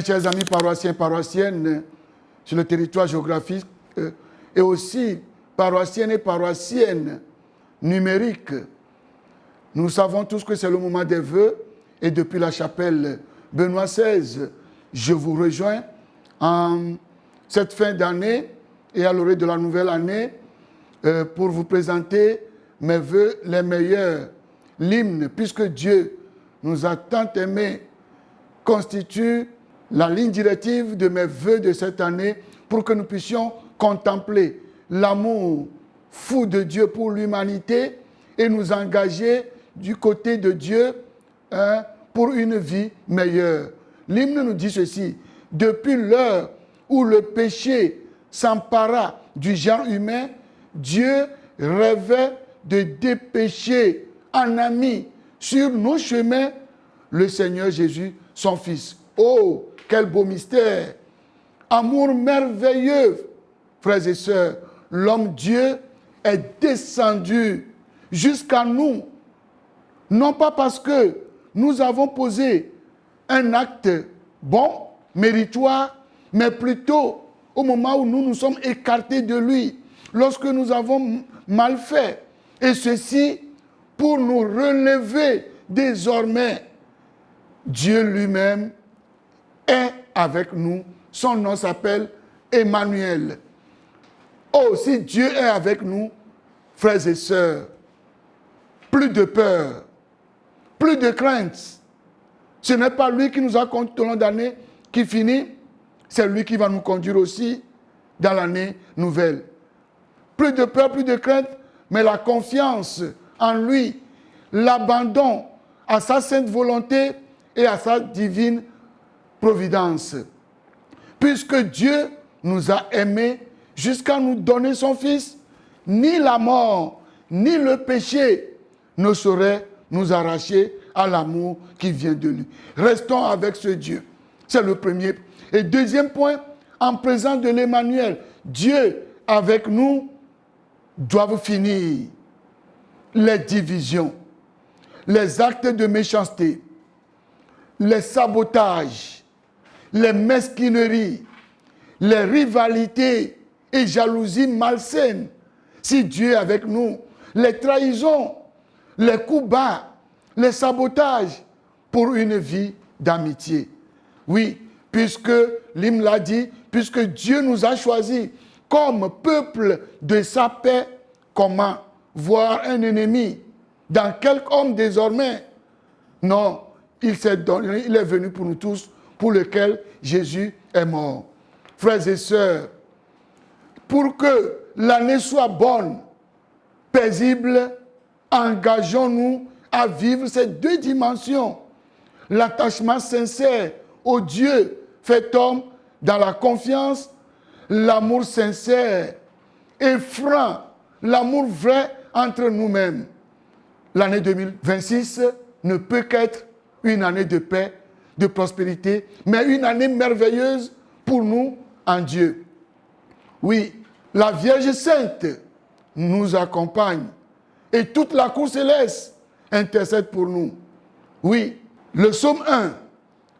chers amis paroissiens, paroissiennes sur le territoire géographique et aussi paroissiennes et paroissiennes numériques. Nous savons tous que c'est le moment des vœux et depuis la chapelle Benoît XVI, je vous rejoins en cette fin d'année et à l'orée de la nouvelle année pour vous présenter mes vœux les meilleurs. L'hymne, puisque Dieu nous a tant aimés, constitue la ligne directive de mes vœux de cette année pour que nous puissions contempler l'amour fou de Dieu pour l'humanité et nous engager du côté de Dieu pour une vie meilleure. L'hymne nous dit ceci: depuis l'heure où le péché s'empara du genre humain, Dieu rêvait de dépêcher en ami sur nos chemins le Seigneur Jésus, son Fils. Oh, quel beau mystère! Amour merveilleux, frères et sœurs. L'homme-Dieu est descendu jusqu'à nous, non pas parce que nous avons posé un acte bon, méritoire, mais plutôt au moment où nous nous sommes écartés de lui, lorsque nous avons mal fait. Et ceci pour nous relever désormais. Dieu lui-même est avec nous. Son nom s'appelle Emmanuel. Oh, si Dieu est avec nous, frères et sœurs, plus de peur, plus de crainte. Ce n'est pas lui qui nous a conduit tout au long d'année qui finit, c'est lui qui va nous conduire aussi dans l'année nouvelle. Plus de peur, plus de crainte, mais la confiance en lui, l'abandon à sa sainte volonté et à sa divine providence. Puisque Dieu nous a aimés jusqu'à nous donner son Fils, ni la mort, ni le péché ne sauraient nous arracher à l'amour qui vient de lui. Restons avec ce Dieu. C'est le premier. Et deuxième point, en présence de l'Emmanuel, Dieu avec nous doivent finir les divisions, les actes de méchanceté, les sabotages, les mesquineries, les rivalités et jalousies malsaines. Si Dieu est avec nous, les trahisons, les coups bas, les sabotages pour une vie d'amitié. Oui, puisque l'hymne l'a dit, puisque Dieu nous a choisis comme peuple de sa paix, comment voir un ennemi dans quelque homme désormais? Non, il s'est donné, il est venu pour nous tous, pour lequel Jésus est mort. Frères et sœurs, pour que l'année soit bonne, paisible, engageons-nous à vivre ces deux dimensions. L'attachement sincère au Dieu fait homme dans la confiance, l'amour sincère et franc, l'amour vrai entre nous-mêmes. L'année 2026 ne peut qu'être une année de paix, de prospérité, mais une année merveilleuse pour nous en Dieu. Oui, la Vierge Sainte nous accompagne et toute la cour céleste intercède pour nous. Oui, le psaume 1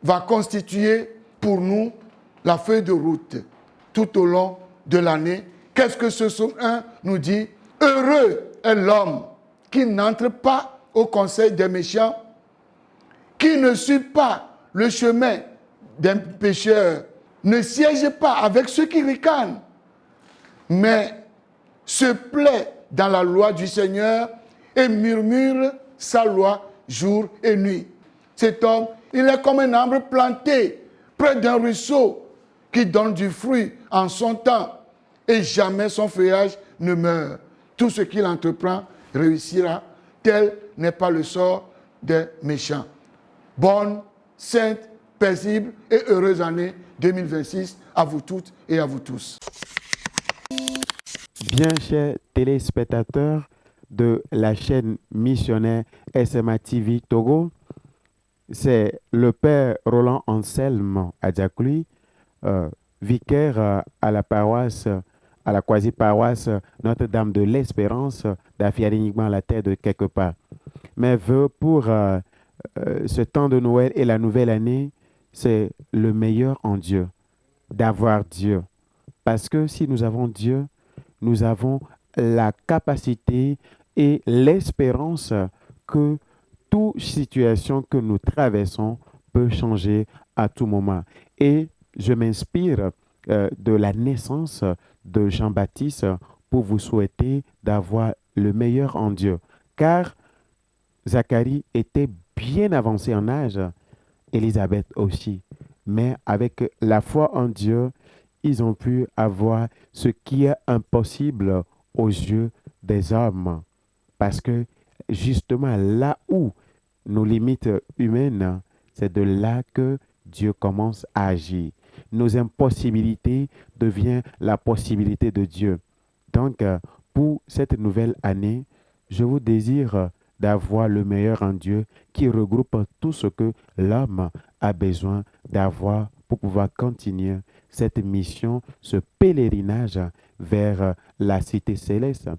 va constituer pour nous la feuille de route tout au long de l'année. Qu'est-ce que ce psaume 1 nous dit? Heureux est l'homme qui n'entre pas au conseil des méchants, qui ne suit pas le chemin des pécheurs, ne siège pas avec ceux qui ricanent, mais se plaît dans la loi du Seigneur et murmure sa loi jour et nuit. Cet homme, il est comme un arbre planté près d'un ruisseau qui donne du fruit en son temps et jamais son feuillage ne meurt. Tout ce qu'il entreprend réussira. Tel n'est pas le sort des méchants. Bonne, sainte, paisible et heureuse année 2026 à vous toutes et à vous tous. Bien chers téléspectateurs de la chaîne missionnaire SMA TV Togo, c'est le Père Roland Anselme Adjaklui, vicaire à la paroisse, à la quasi-paroisse Notre-Dame de l'Espérance d'Afialinigman, la terre de quelque part. Mes vœux pour ce temps de Noël et la nouvelle année, c'est le meilleur en Dieu, d'avoir Dieu. Parce que si nous avons Dieu, nous avons la capacité et l'espérance que toute situation que nous traversons peut changer à tout moment. Et je m'inspire de la naissance de Jean-Baptiste pour vous souhaiter d'avoir le meilleur en Dieu. Car Zacharie était bien avancé en âge, Élisabeth aussi. Mais avec la foi en Dieu, ils ont pu avoir ce qui est impossible aux yeux des hommes. Parce que justement, là où nos limites humaines, c'est de là que Dieu commence à agir. Nos impossibilités deviennent la possibilité de Dieu. Donc, pour cette nouvelle année, je vous désire d'avoir le meilleur en Dieu qui regroupe tout ce que l'homme a besoin d'avoir pour pouvoir continuer cette mission, ce pèlerinage vers la cité céleste.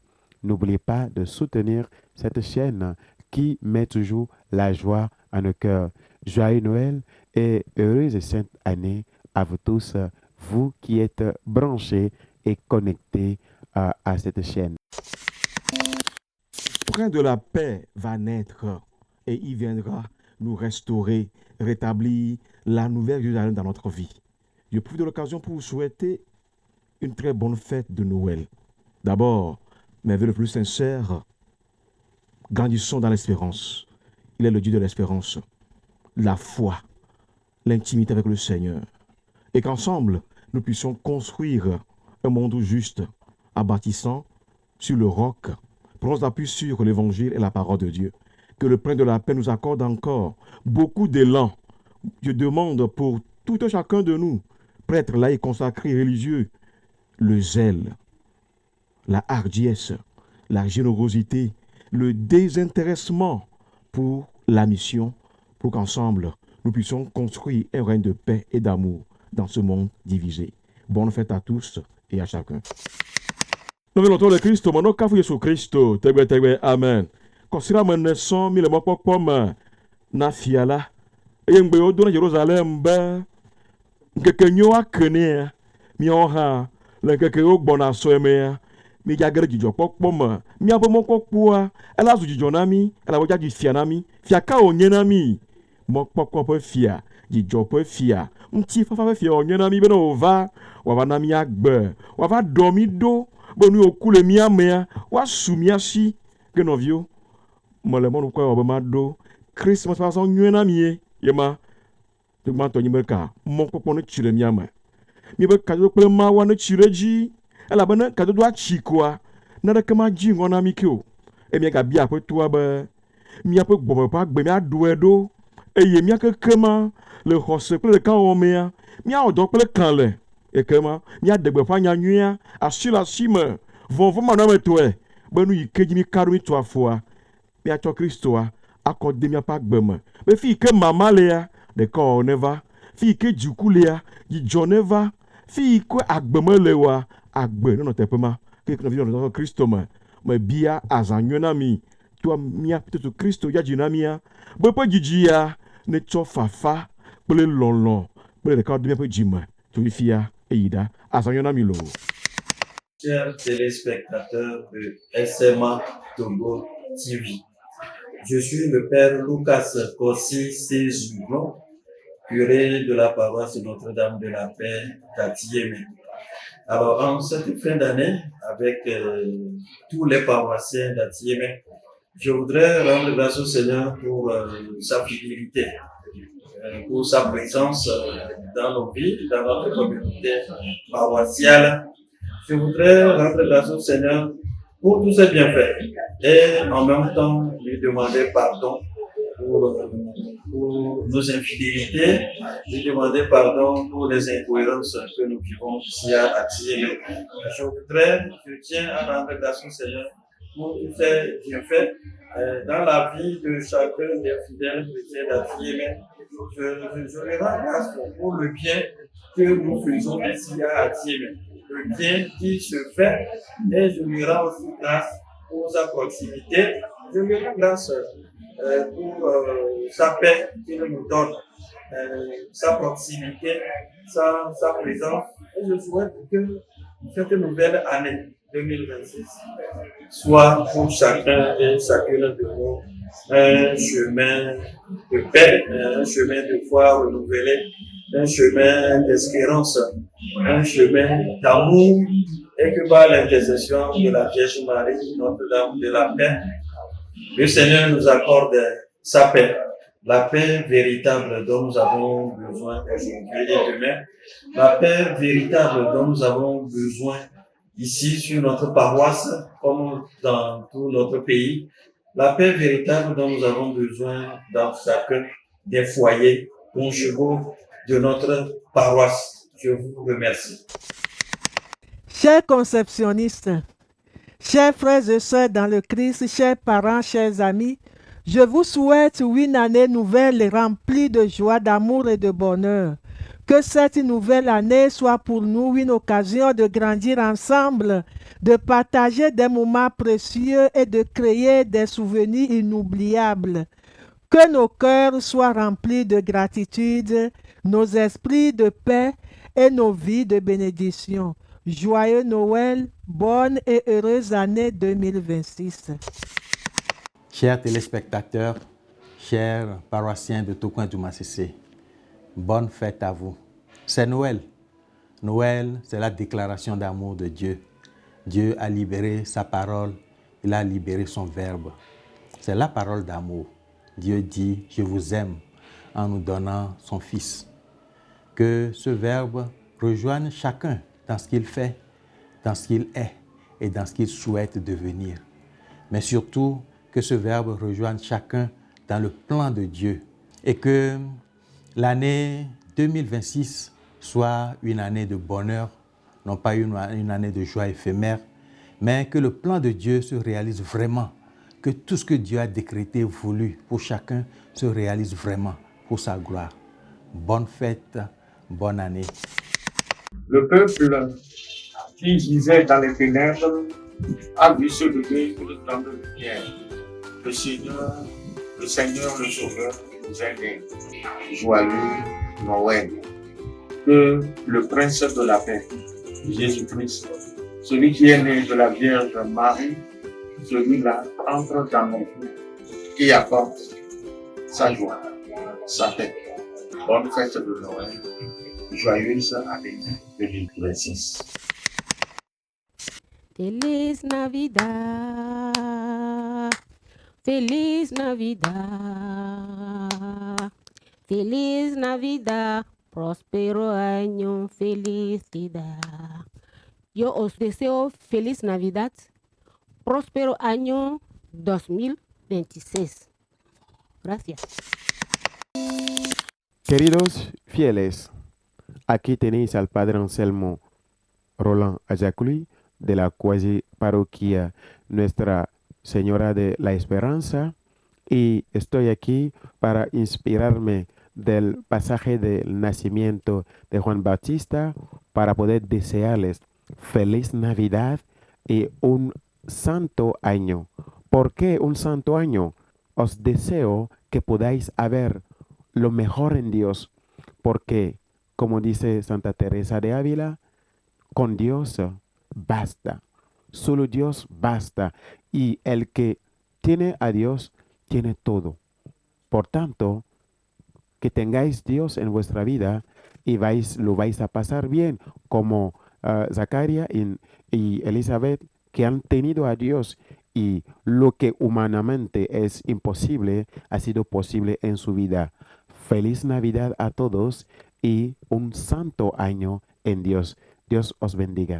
N'oubliez pas de soutenir cette chaîne qui met toujours la joie à nos cœurs. Joyeux Noël et heureuse sainte année à vous tous, vous qui êtes branchés et connectés à cette chaîne. Prince de la paix va naître et il viendra nous restaurer, rétablir la nouvelle Jérusalem dans notre vie. Je profite de l'occasion pour vous souhaiter une très bonne fête de Noël. D'abord, mes vœux les plus sincères, grandissons dans l'espérance. Il est le Dieu de l'espérance, la foi, l'intimité avec le Seigneur. Et qu'ensemble, nous puissions construire un monde juste, en bâtissant sur le roc, prenons l'appui sur l'évangile et la parole de Dieu. Que le Prince de la paix nous accorde encore beaucoup d'élan. Je demande pour tout un chacun de nous, prêtres, laïcs, consacrés, religieux, le zèle, la hardiesse, la générosité, le désintéressement pour la mission, pour qu'ensemble, nous puissions construire un règne de paix et d'amour dans ce monde divisé. Bonne fête à tous et à chacun. Nous venons de Christ, mon nom est Jésus Christ, amen. Considérez mon naissance, mille mois pour na fiala. Et un béo de Jérusalem, que nous a connu, mi ha, le que nous bon somme, mi jagre du job pour mi a mon coqua, elle a du jonami, elle a voulu du fianami, fiaka o nyenami, mon coq fia, du job fia, un petit fafa fia o nyenami, ben ova, ou va nami agbe, ou va dormir do. Bon nous au coule mia mea wa sumia si que no vieux mo le mon quoi ba do Christmas pas on nyena mie yema de ma to nyimeka mon popo no chire mia ma mi be ka do pe ma wa no chire ji ala ba na ka do a chi kwa na de ka ma ji ngona mi ki o e mi ga bia pe to ba mi a pe gbo pa gbe mi a do edo e ye mi a ke kema le hose pe le kan o mea mi a odo pe le kan le et comment il y a des fois il y a nuit à sur la cime vont vraiment non mais toi ben nous y que mi karmi toi fois mais à toi Christo accordé mi pas gbem mais fille que maman léa de corps neva fille que du coup léa di joneva fille que agbem lewa agbe non te pema que nous vivons dans Christo mais bia azanyona mi toi mi a peut-être Christo ya dinamia ben pas dijia ne cho fafa pour le long pour le corps de mi peu jima tu fia Eida, Asanyona Milo. Chers téléspectateurs de SMA Togo TV, je suis le père Lucas Kossi Séjourno, curé de la paroisse Notre-Dame de la Paix d'Atiémé. Alors, en cette fin d'année, avec tous les paroissiens d'Atiémé, je voudrais rendre grâce au Seigneur pour sa fidélité, pour sa présence dans nos vies, dans notre communauté paroissiale. Je voudrais rendre grâce au Seigneur pour tous ses bienfaits et en même temps lui demander pardon pour nos infidélités, lui demander pardon pour les incohérences que nous vivons ici à Atiémé. Je tiens à rendre grâce au Seigneur pour tous ses bienfaits dans la vie de chacun des fidèles chrétiens d'Atiémé. Je lui rends grâce pour le bien que nous faisons ici à Atiémé, le bien qui se fait, et je lui rends aussi grâce pour sa proximité. Je lui rends grâce pour sa paix qu'il nous donne. sa proximité, sa présence. Et je souhaite que cette nouvelle année 2026 soit pour chacun et chacune de nous un chemin de paix, un chemin de foi renouvelé, un chemin d'espérance, un chemin d'amour, et que par l'intercession de la Vierge Marie, Notre-Dame de la paix, le Seigneur nous accorde sa paix, la paix véritable dont nous avons besoin aujourd'hui et demain, la paix véritable dont nous avons besoin ici sur notre paroisse, comme dans tout notre pays, la paix véritable dont nous avons besoin dans chacun des foyers conjugaux de notre paroisse. Je vous remercie. Chers conceptionnistes, chers frères et sœurs dans le Christ, chers parents, chers amis, je vous souhaite une année nouvelle remplie de joie, d'amour et de bonheur. Que cette nouvelle année soit pour nous une occasion de grandir ensemble, de partager des moments précieux et de créer des souvenirs inoubliables. Que nos cœurs soient remplis de gratitude, nos esprits de paix et nos vies de bénédiction. Joyeux Noël, bonne et heureuse année 2026. Chers téléspectateurs, chers paroissiens de tout coin du Massissé, bonne fête à vous. C'est Noël. Noël, c'est la déclaration d'amour de Dieu. Dieu a libéré sa parole, il a libéré son verbe. C'est la parole d'amour. Dieu dit, je vous aime, en nous donnant son Fils. Que ce verbe rejoigne chacun dans ce qu'il fait, dans ce qu'il est et dans ce qu'il souhaite devenir. Mais surtout, que ce verbe rejoigne chacun dans le plan de Dieu et que l'année 2026 soit une année de bonheur, non pas une année de joie éphémère, mais que le plan de Dieu se réalise vraiment, que tout ce que Dieu a décrété, voulu pour chacun se réalise vraiment pour sa gloire. Bonne fête, bonne année. Le peuple qui gisait dans les ténèbres a vu se lever pour le temps de lumière. Le Seigneur, le Sauveur nous a né. Joyeux Noël. Que le Prince de la paix, Jésus-Christ, celui qui est né de la Vierge Marie, celui-là entre dans nos vies et apporte sa joie, sa paix. Bonne fête de Noël. Joyeuse année 2026. Feliz Navidad, Feliz Navidad, Feliz Navidad, próspero año, felicidad. Yo os deseo feliz Navidad, próspero año 2026. Gracias. Queridos fieles, aquí tenéis al Padre Anselmo Roland Ajacluy de la cuasi parroquia Nuestra Señora de la Esperanza, y estoy aquí para inspirarme del pasaje del nacimiento de Juan Bautista para poder desearles feliz Navidad y un santo año. ¿Por qué un santo año? Os deseo que podáis haber lo mejor en Dios, porque, como dice Santa Teresa de Ávila, con Dios basta, solo Dios basta, y el que tiene a Dios tiene todo. Por tanto, que tengáis Dios en vuestra vida y lo vais a pasar bien, como Zacarías y Elizabeth, que han tenido a Dios, y lo que humanamente es imposible ha sido posible en su vida. Feliz Navidad a todos y un santo año en Dios. Dios os bendiga.